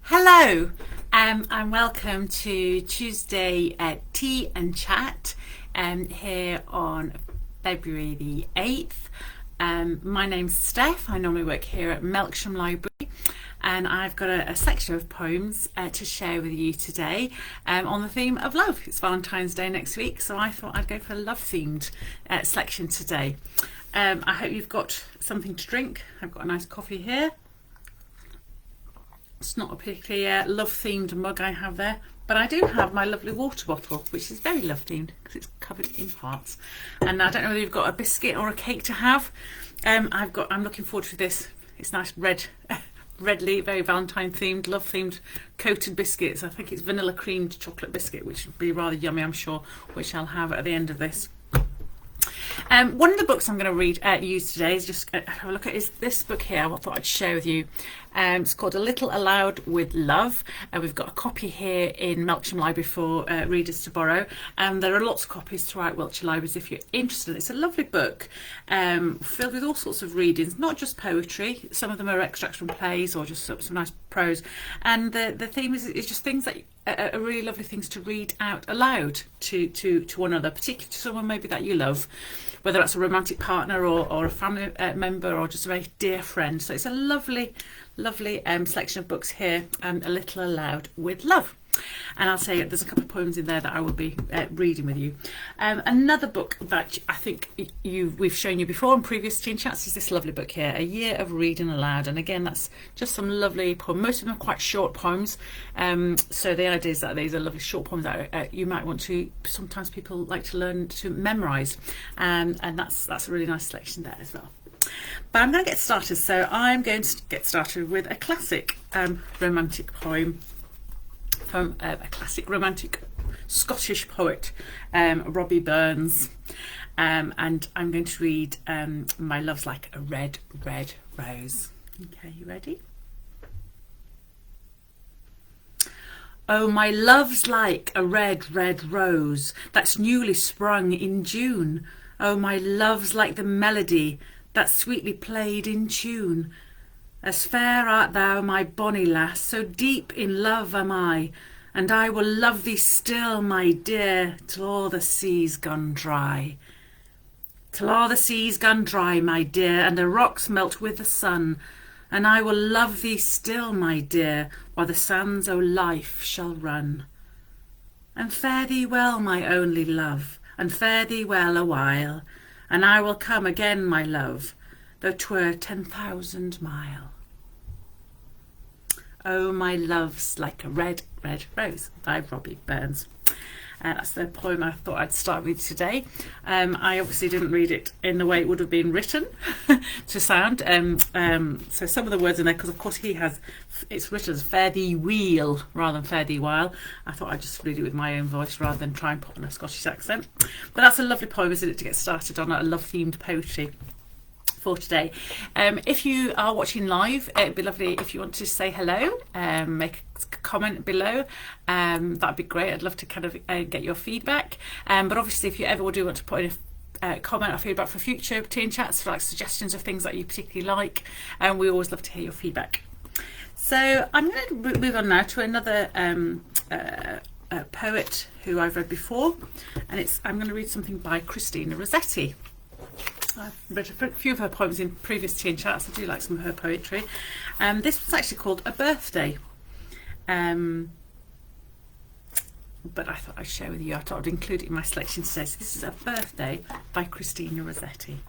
Hello, and welcome to Tuesday Tea and Chat here on February the 8th. My name's Steph. I normally work here at Melksham Library, and I've got a section of poems to share with you today on the theme of love. It's Valentine's Day next week, so I thought I'd go for a love-themed selection today. I hope you've got something to drink. I've got a nice coffee here. It's not a particularly love-themed mug I have there, but I do have my lovely water bottle, which is very love-themed because it's covered in hearts. And I don't know whether you've got a biscuit or a cake to have. I'm looking forward to this. It's nice redly, very Valentine-themed, love-themed coated biscuits. I think it's vanilla creamed chocolate biscuit, which would be rather yummy, I'm sure, which I'll have at the end of this. One of the books I'm going to use today is just have a look at is this book here. I thought I'd share with you. It's called A Little Aloud with Love. We've got a copy here in Melksham Library for readers to borrow, and there are lots of copies throughout Wiltshire Libraries if you're interested. It's a lovely book filled with all sorts of readings, not just poetry. Some of them are extracts from plays or just some nice prose, and the theme is just things that are really lovely things to read out aloud to one another, particularly to someone maybe that you love, whether that's a romantic partner or a family member or just a very dear friend. So it's a lovely selection of books here, A Little Aloud with Love. And I'll say there's a couple of poems in there that I will be reading with you. Another book that I think we've shown you before in previous Teen Chats is this lovely book here, A Year of Reading Aloud. And again, that's just some lovely poems. Most of them are quite short poems. So the idea is that these are lovely short poems that you might want to, sometimes people like to learn to memorise. And that's a really nice selection there as well. But I'm going to get started. So I'm going to get started with a classic romantic poem from a classic romantic Scottish poet, Robbie Burns, and I'm going to read My Love's Like a Red, Red Rose. Okay, you ready? Oh, my love's like a red, red rose that's newly sprung in June. Oh, my love's like the melody that's sweetly played in tune. As fair art thou, my bonny lass, so deep in love am I, and I will love thee still, my dear, till all the sea's gone dry. Till all the sea's gone dry, my dear, and the rocks melt with the sun, and I will love thee still, my dear, while the sands o' life shall run. And fare thee well, my only love, and fare thee well a while, and I will come again, my love, though 'twere 10,000 mile. Oh, my love's like a red, red rose by Robbie Burns. That's the poem I thought I'd start with today. I obviously didn't read it in the way it would have been written to sound. So some of the words in there, because of course it's written as fare thee weel rather than fare thee while. I thought I'd just read it with my own voice rather than try and put on a Scottish accent. But that's a lovely poem, isn't it, to get started on a love-themed poetry for today. If you are watching live, it'd be lovely if you want to say hello, make a comment below. That'd be great. I'd love to kind of get your feedback. But obviously, if you ever do want to put in a comment or feedback for future Teen Chats, for like suggestions of things that you particularly like, we always love to hear your feedback. So I'm going to move on now to another poet who I've read before, and I'm going to read something by Christina Rossetti. I've read a few of her poems in previous Teen Chats. I do like some of her poetry. This was actually called A Birthday. But I thought I'd share with you. I thought I'd include it in my selection today. So this is A Birthday by Christina Rossetti.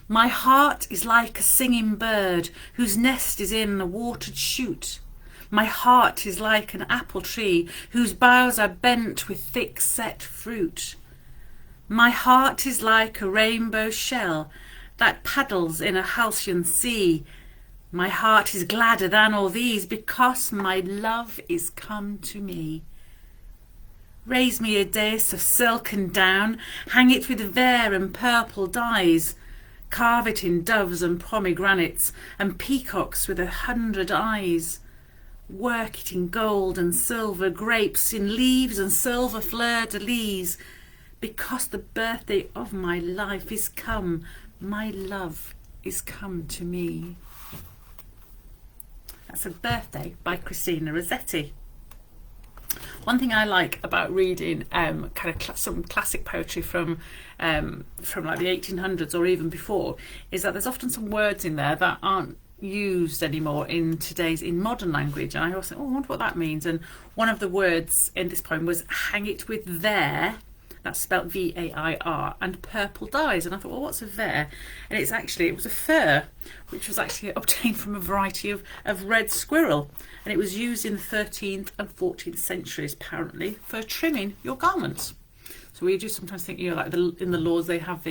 My heart is like a singing bird whose nest is in a watered shoot. My heart is like an apple tree whose boughs are bent with thick set fruit. My heart is like a rainbow shell that paddles in a halcyon sea. My heart is gladder than all these because my love is come to me. Raise me a dais of silken down, hang it with vair and purple dyes, carve it in doves and pomegranates and peacocks with 100 eyes. Work it in gold and silver grapes, in leaves and silver fleur-de-lis, because the birthday of my life is come, my love is come to me. That's a birthday by Christina Rossetti. One thing I like about reading some classic poetry from like the 1800s or even before is that there's often some words in there that aren't used anymore in modern language, and I always think, oh, I wonder what that means. And one of the words in this poem was hang it with there, that's spelled V-A-I-R, and purple dyes. And I thought, well, what's a ver? And it was a fur which was actually obtained from a variety of red squirrel, and it was used in the 13th and 14th centuries apparently for trimming your garments. So we do sometimes think, like in the laws they have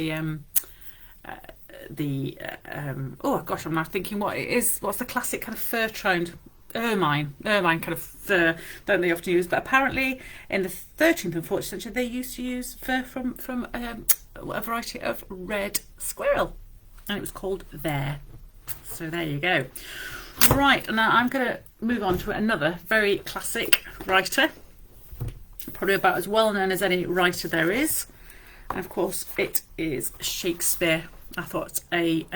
oh gosh, I'm now thinking what it is. What's the classic kind of fur-troned ermine kind of fur? Don't they often use? But apparently, in the 13th and 14th century, they used to use fur from a variety of red squirrel, and it was called ver. So there you go. Right, and now I'm going to move on to another very classic writer, probably about as well known as any writer there is, and of course, it is Shakespeare. I thought a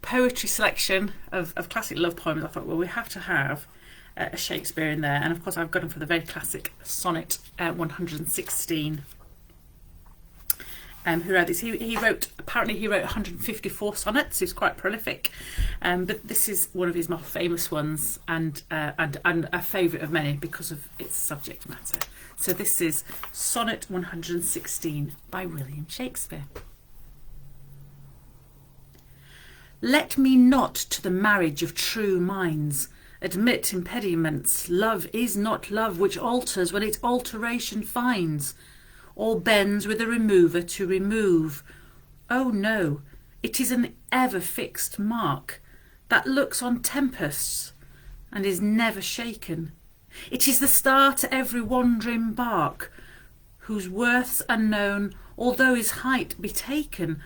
poetry selection of classic love poems. I thought, well, we have to have a Shakespeare in there, and of course I've got him for the very classic Sonnet 116. Who wrote this? Apparently he wrote 154 sonnets. He's quite prolific, but this is one of his more famous ones, and a favourite of many because of its subject matter. So this is Sonnet 116 by William Shakespeare. Let me not to the marriage of true minds admit impediments. Love is not love which alters when it alteration finds, or bends with a remover to remove. Oh no, it is an ever fixed mark that looks on tempests and is never shaken. It is the star to every wandering bark, whose worth's unknown, although his height be taken.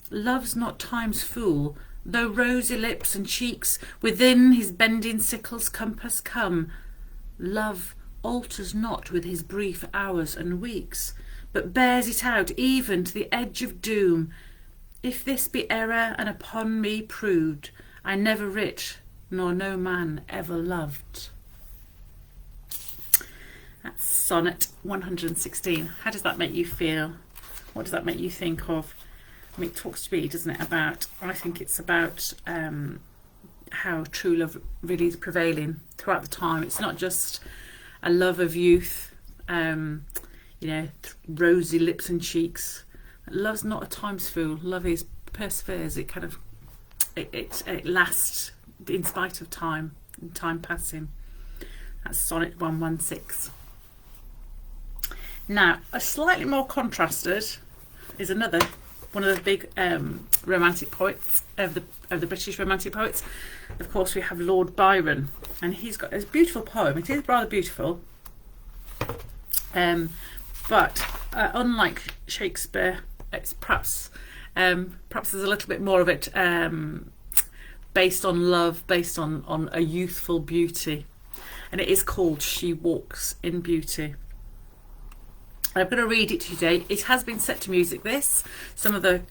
Love's not time's fool, though rosy lips and cheeks within his bending sickle's compass come. Love alters not with his brief hours and weeks, but bears it out even to the edge of doom. If this be error and upon me proved, I never writ, nor no man ever loved. That's Sonnet 116. How does that make you feel? What does that make you think of? I mean, it talks to me, doesn't it, I think it's about how true love really is prevailing throughout the time. It's not just a love of youth, rosy lips and cheeks. Love's not a time's fool. Love perseveres. It kind of, it lasts in spite of time and time passing. That's Sonnet 116. Now, a slightly more contrasted is another one of the big romantic poets of the British romantic poets. Of course, we have Lord Byron, and he's got this beautiful poem. It is rather beautiful, but unlike Shakespeare, it's perhaps there's a little bit more of it based on love, based on a youthful beauty, and it is called She Walks in Beauty. I'm going to read it today. It has been set to music. Some of the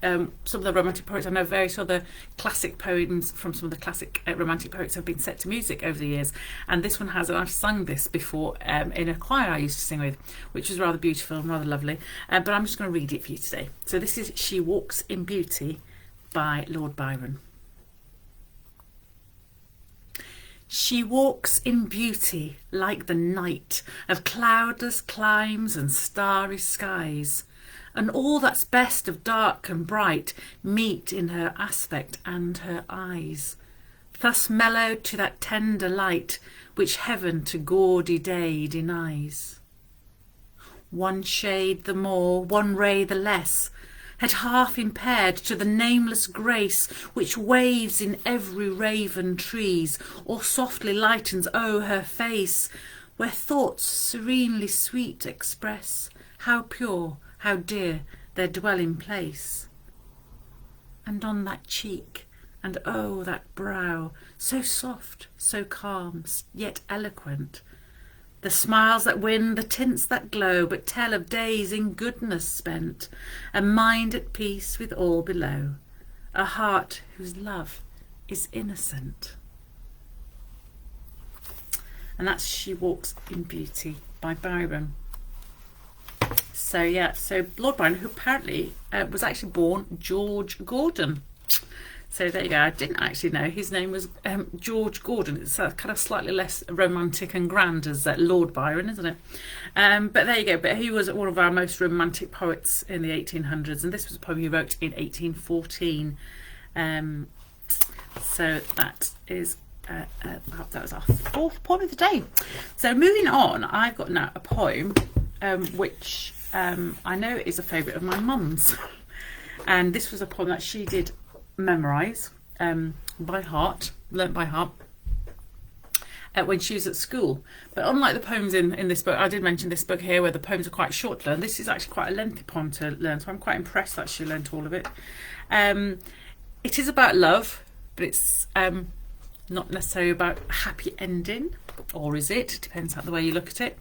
romantic poets, I know various other classic poems from some of the classic romantic poets have been set to music over the years, and this one has. And I've sung this before in a choir I used to sing with, which was rather beautiful and rather lovely. But I'm just going to read it for you today. So this is She Walks in Beauty by Lord Byron. She walks in beauty like the night of cloudless climes and starry skies, and all that's best of dark and bright meet in her aspect and her eyes, thus mellowed to that tender light which heaven to gaudy day denies. One shade the more, one ray the less, had half impaired to the nameless grace which waves in every raven trees, or softly lightens o'er her face, where thoughts serenely sweet express how pure, how dear their dwelling place. And on that cheek, and oh that brow, so soft, so calm, yet eloquent, the smiles that win, the tints that glow, but tell of days in goodness spent, a mind at peace with all below, a heart whose love is innocent. And that's She Walks in Beauty by Byron. So yeah, so Lord Byron, who apparently was actually born George Gordon. So there you go. I didn't actually know his name was George Gordon. It's kind of slightly less romantic and grand as Lord Byron, isn't it? But there you go. But he was one of our most romantic poets in the 1800s, and this was a poem he wrote in 1814. So that is that was our fourth poem of the day. So moving on, I've got now a poem which I know is a favourite of my mum's, and this was a poem that she did memorise by heart, learnt by heart, when she was at school. But unlike the poems in this book, I did mention this book here where the poems are quite short to learn, this is actually quite a lengthy poem to learn, so I'm quite impressed that she learnt all of it. It is about love, but it's not necessarily about a happy ending, or is it? Depends on the way you look at it.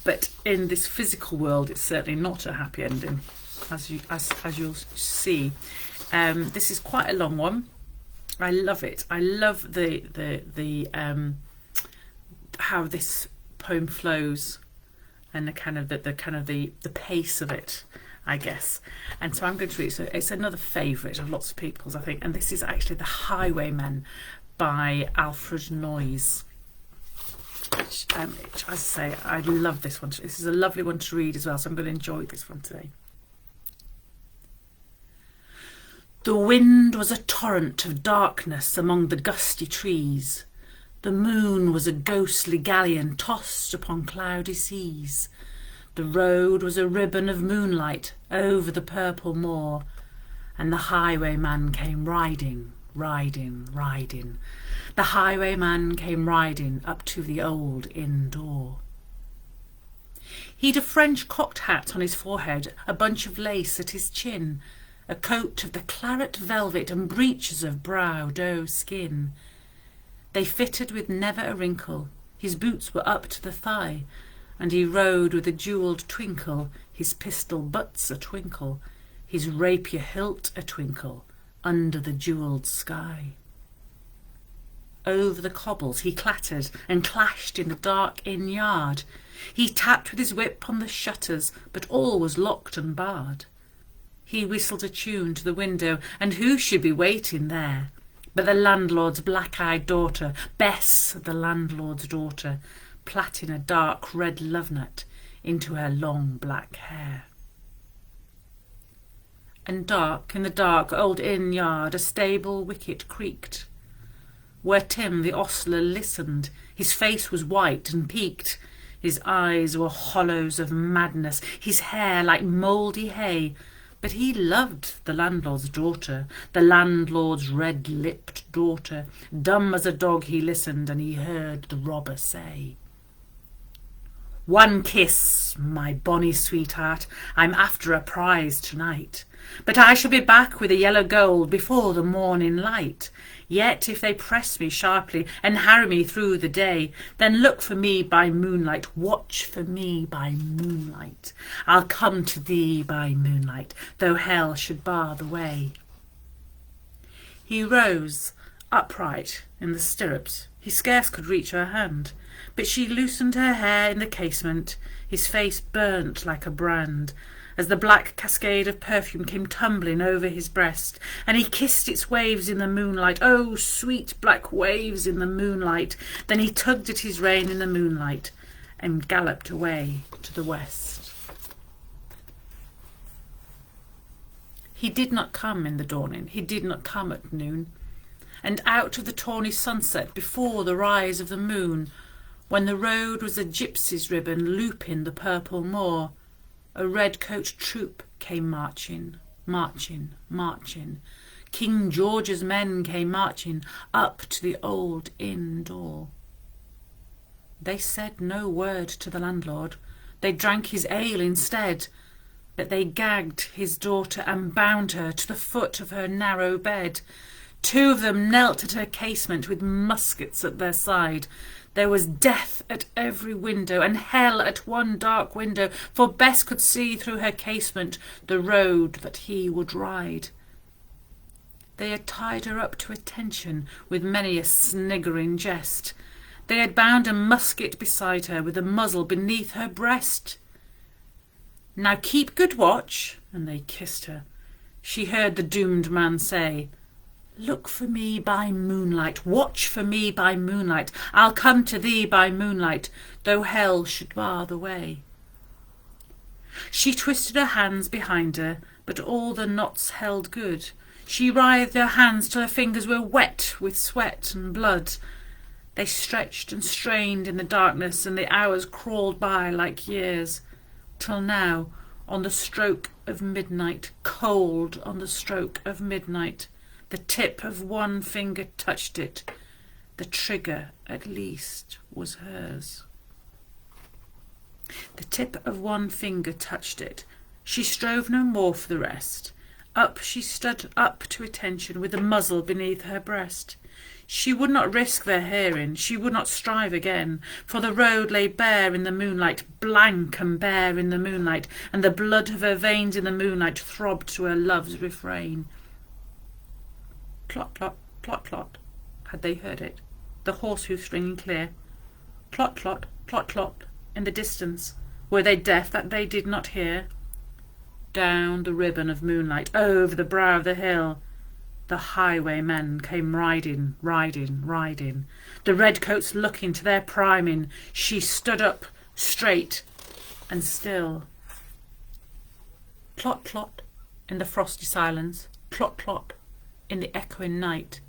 But in this physical world, it's certainly not a happy ending, as you'll see. This is quite a long one. I love it. I love the how this poem flows, and the pace of it, I guess. And so I'm going to read. So it's another favourite of lots of people's, I think. And this is actually The Highwayman by Alfred Noyes. Which, as I say, I love this one. This is a lovely one to read as well, so I'm going to enjoy this one today. The wind was a torrent of darkness among the gusty trees. The moon was a ghostly galleon tossed upon cloudy seas. The road was a ribbon of moonlight over the purple moor, and the highwayman came riding, riding, riding. The highwayman came riding up to the old inn door. He'd a French cocked hat on his forehead, a bunch of lace at his chin, a coat of the claret velvet and breeches of brow doe skin. They fitted with never a wrinkle, his boots were up to the thigh, and he rode with a jewelled twinkle, his pistol butts a twinkle, his rapier hilt a twinkle, under the jewelled sky. Over the cobbles he clattered and clashed in the dark inn yard. He tapped with his whip on the shutters, but all was locked and barred. He whistled a tune to the window, and who should be waiting there but the landlord's black-eyed daughter, Bess, the landlord's daughter, plaiting a dark red love-nut into her long black hair. And dark in the dark old inn yard a stable wicket creaked, where Tim the ostler listened. His face was white and peaked, his eyes were hollows of madness, his hair like mouldy hay. But he loved the landlord's daughter, the landlord's red-lipped daughter. Dumb as a dog he listened, and he heard the robber say, "One kiss, my bonny sweetheart, I'm after a prize tonight. But I shall be back with the yellow gold before the morning light. Yet if they press me sharply and harry me through the day, then look for me by moonlight, watch for me by moonlight. I'll come to thee by moonlight, though hell should bar the way." He rose, upright in the stirrups. He scarce could reach her hand, but she loosened her hair in the casement. His face burnt like a brand, as the black cascade of perfume came tumbling over his breast, and he kissed its waves in the moonlight. Oh, sweet black waves in the moonlight. Then he tugged at his rein in the moonlight and galloped away to the west. He did not come in the dawning, he did not come at noon, and out of the tawny sunset before the rise of the moon, when the road was a gypsy's ribbon looping the purple moor, a red-coat troop came marching, marching, marching. King George's men came marching up to the old inn door. They said no word to the landlord. They drank his ale instead, but they gagged his daughter and bound her to the foot of her narrow bed. Two of them knelt at her casement with muskets at their side. There was death at every window, and hell at one dark window, for Bess could see through her casement the road that he would ride. They had tied her up to attention with many a sniggering jest. They had bound a musket beside her with a muzzle beneath her breast. Now keep good watch, and they kissed her. She heard the doomed man say, Look for me by moonlight, watch for me by moonlight, I'll come to thee by moonlight, though hell should bar the way. She twisted her hands behind her, but all the knots held good. She writhed her hands till her fingers were wet with sweat and blood. They stretched and strained in the darkness, and the hours crawled by like years, till now, on the stroke of midnight, cold on the stroke of midnight, the tip of one finger touched it. The trigger, at least, was hers. The tip of one finger touched it. She strove no more for the rest. Up she stood up to attention with the muzzle beneath her breast. She would not risk their hearing, she would not strive again, for the road lay bare in the moonlight, blank and bare in the moonlight, and the blood of her veins in the moonlight throbbed to her love's refrain. Clot, clot, clot, clot. Had they heard it? The horse hoofs ringing clear. Clot, clot, clot, clot. In the distance. Were they deaf that they did not hear? Down the ribbon of moonlight, over the brow of the hill, the highwaymen came riding, riding, riding. The redcoats looking to their priming. She stood up, straight and still. Clot, clot, in the frosty silence. Clot, clot, in the echoing night.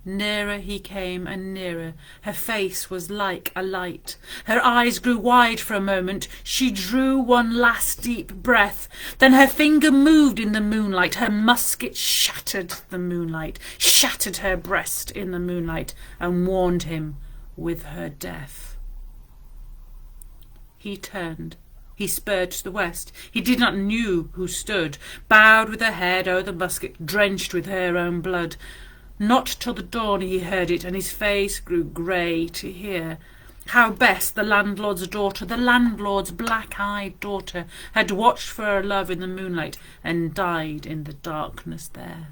Nearer he came and nearer. Her face was like a light. Her eyes grew wide for a moment. She drew one last deep breath. Then her finger moved in the moonlight. Her musket shattered the moonlight, shattered her breast in the moonlight, and warned him with her death. He turned. He spurred to the west. He did not know who stood, bowed with her head o'er the musket, drenched with her own blood. Not till the dawn he heard it, and his face grew grey to hear how Bess, the landlord's daughter, the landlord's black-eyed daughter, had watched for her love in the moonlight and died in the darkness there.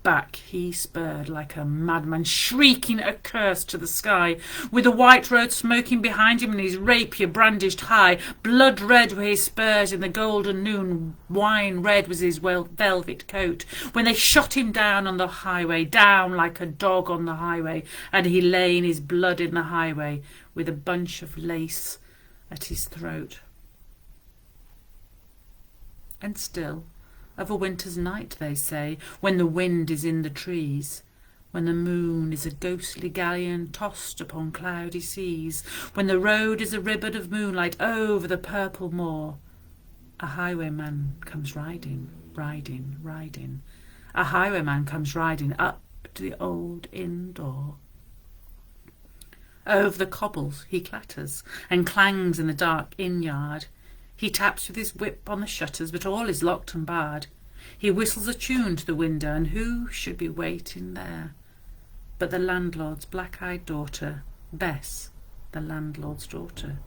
Back he spurred like a madman, shrieking a curse to the sky, with the white road smoking behind him and his rapier brandished high. Blood red were his spurs in the golden noon, wine red was his velvet coat, when they shot him down on the highway, down like a dog on the highway, and he lay in his blood in the highway, with a bunch of lace at his throat. And still, of a winter's night, they say, when the wind is in the trees, when the moon is a ghostly galleon tossed upon cloudy seas, when the road is a ribbon of moonlight over the purple moor, a highwayman comes riding, riding, riding. A highwayman comes riding up to the old inn door. Over the cobbles he clatters and clangs in the dark inn yard. He taps with his whip on the shutters, but all is locked and barred. He whistles a tune to the window, and who should be waiting there but the landlord's black-eyed daughter, Bess, the landlord's daughter,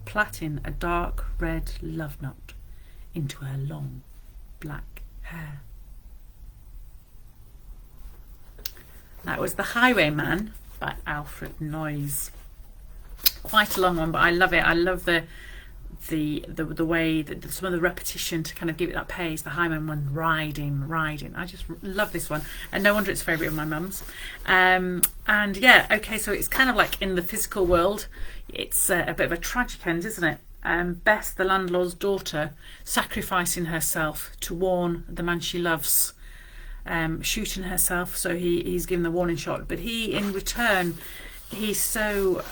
plaiting a dark red love knot into her long black hair. That was The Highwayman by Alfred Noyes. Quite a long one, but I love it. I love the way that some of the repetition to kind of give it that pace. The highwayman riding. I just love this one, and no wonder it's a favourite of my mum's. And yeah, okay, so it's kind of like in the physical world, it's a bit of a tragic end, isn't it? Bess, the landlord's daughter, sacrificing herself to warn the man she loves, shooting herself, so he's given the warning shot, but he, in return, he's so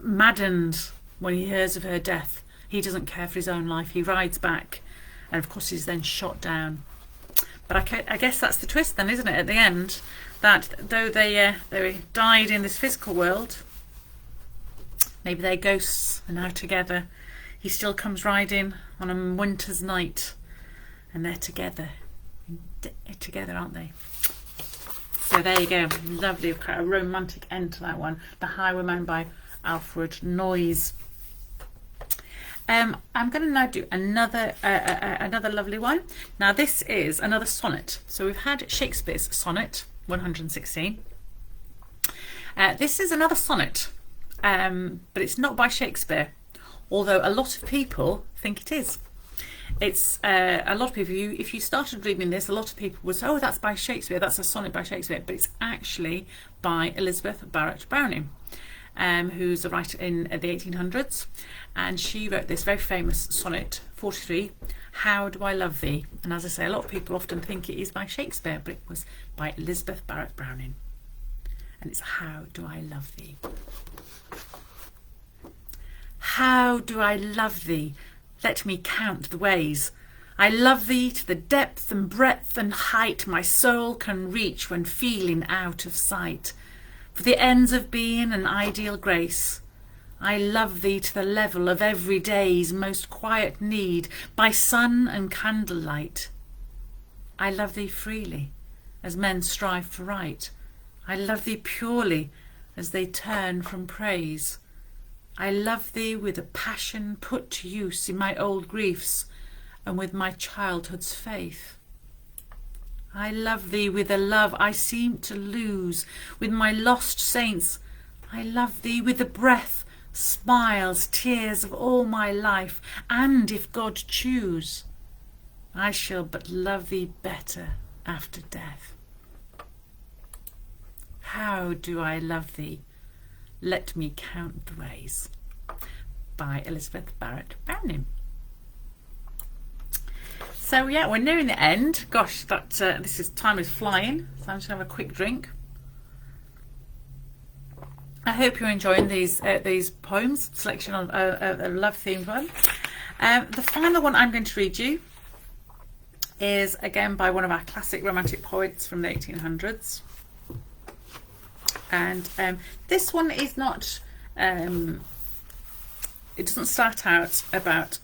maddened when he hears of her death. He doesn't care for his own life. He rides back, and of course he's then shot down. But I guess that's the twist then, isn't it, at the end, that though they died in this physical world, maybe their ghosts are now together. He still comes riding on a winter's night, and they're together, aren't they? So there you go. Lovely, quite a romantic end to that one. The Highwayman by Alfred Noyes. I'm going to now do another lovely one. Now this is another sonnet. So we've had Shakespeare's Sonnet 116. This is another sonnet, but it's not by Shakespeare, although a lot of people think it is. It's a lot of people, if you started reading this, a lot of people would say, oh, that's by Shakespeare, that's a sonnet by Shakespeare, but it's actually by Elizabeth Barrett Browning, who's a writer in the 1800s, and she wrote this very famous sonnet 43, How Do I Love Thee? And as I say, a lot of people often think it is by Shakespeare, but it was by Elizabeth Barrett Browning, and it's How Do I Love Thee? How do I love thee? Let me count the ways. I love thee to the depth and breadth and height my soul can reach when feeling out of sight. For the ends of being an ideal grace, I love thee to the level of every day's most quiet need, by sun and candlelight. I love thee freely, as men strive for right. I love thee purely, as they turn from praise. I love thee with a passion put to use in my old griefs and with my childhood's faith. I love thee with a love I seem to lose with my lost saints. I love thee with the breath, smiles, tears of all my life, and if God choose, I shall but love thee better after death. How do I love thee? Let me count the ways. By Elizabeth Barrett Browning. So yeah, we're nearing the end. Gosh, that time is flying. So I'm just gonna have a quick drink. I hope you're enjoying these poems. Selection of a love-themed one. The final one I'm going to read you is again by one of our classic romantic poets from the 1800s. And this one is not, it doesn't start out about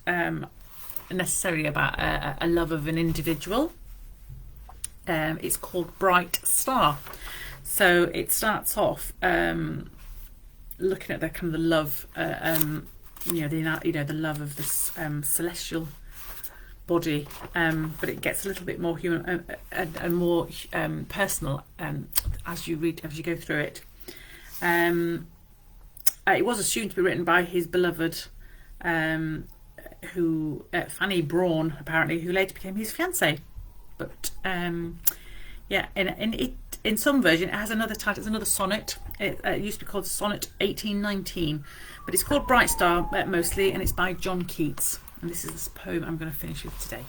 necessarily about a love of an individual. It's called Bright Star. So it starts off looking at the kind of the love, the love of this celestial body, but it gets a little bit more human and more personal as you go through it. It was assumed to be written by his beloved, Fanny Brawn, apparently, who later became his fiancée. But in some version it has another title. It's another sonnet. It used to be called Sonnet 1819, but it's called Bright Star mostly, and it's by John Keats. And this is this poem I'm going to finish with today.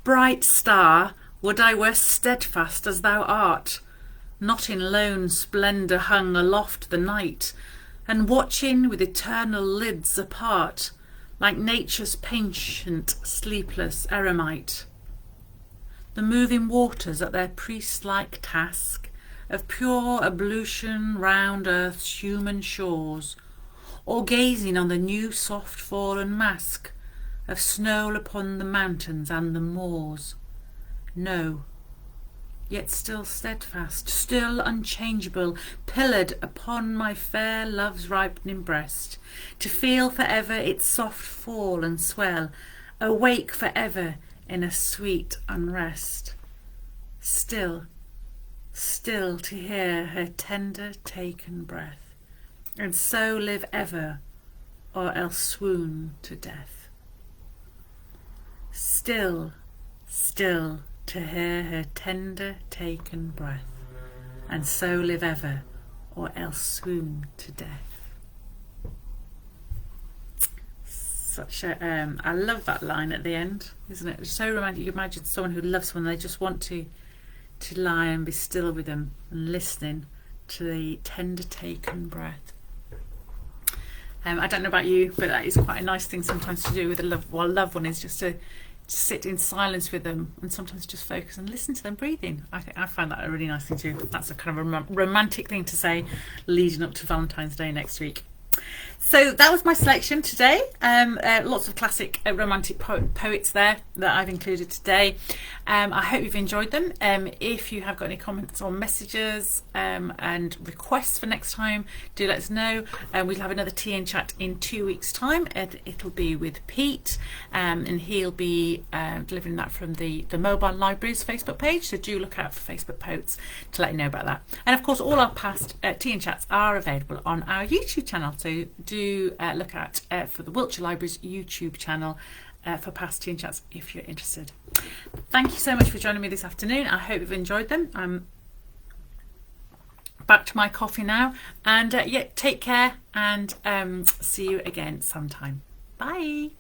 Bright star, would I were steadfast as thou art, not in lone splendour hung aloft the night, and watching with eternal lids apart, like nature's patient, sleepless eremite. The moving waters at their priest-like task of pure ablution round earth's human shores, or gazing on the new soft fallen mask of snow upon the mountains and the moors. No, yet still steadfast, still unchangeable, pillared upon my fair love's ripening breast, to feel for ever its soft fall and swell, awake for ever in a sweet unrest. Still, still to hear her tender taken breath, and so live ever, or else swoon to death. Still, still to hear her tender taken breath, and so live ever, or else swoon to death. Such a, I love that line at the end, isn't it? It's so romantic. You imagine someone who loves someone, they just want to lie and be still with them and listening to the tender taken breath. I don't know about you, but that is quite a nice thing sometimes to do with a loved one, is just to sit in silence with them and sometimes just focus and listen to them breathing. I find that a really nice thing too. That's a kind of romantic thing to say leading up to Valentine's Day next week. So that was my selection today. Lots of classic romantic poets there that I've included today. I hope you've enjoyed them. If you have got any comments or messages and requests for next time, do let us know. We'll have another tea and chat in 2 weeks' time. It'll be with Pete, and he'll be delivering that from the Mobile Library's Facebook page. So do look out for Facebook posts to let you know about that. And of course, all our past tea and chats are available on our YouTube channel. So do look out for the Wiltshire Library's YouTube channel for past tea and chats if you're interested. Thank you so much for joining me this afternoon. I hope you've enjoyed them. I'm back to my coffee now, and yeah, take care, and see you again sometime. Bye.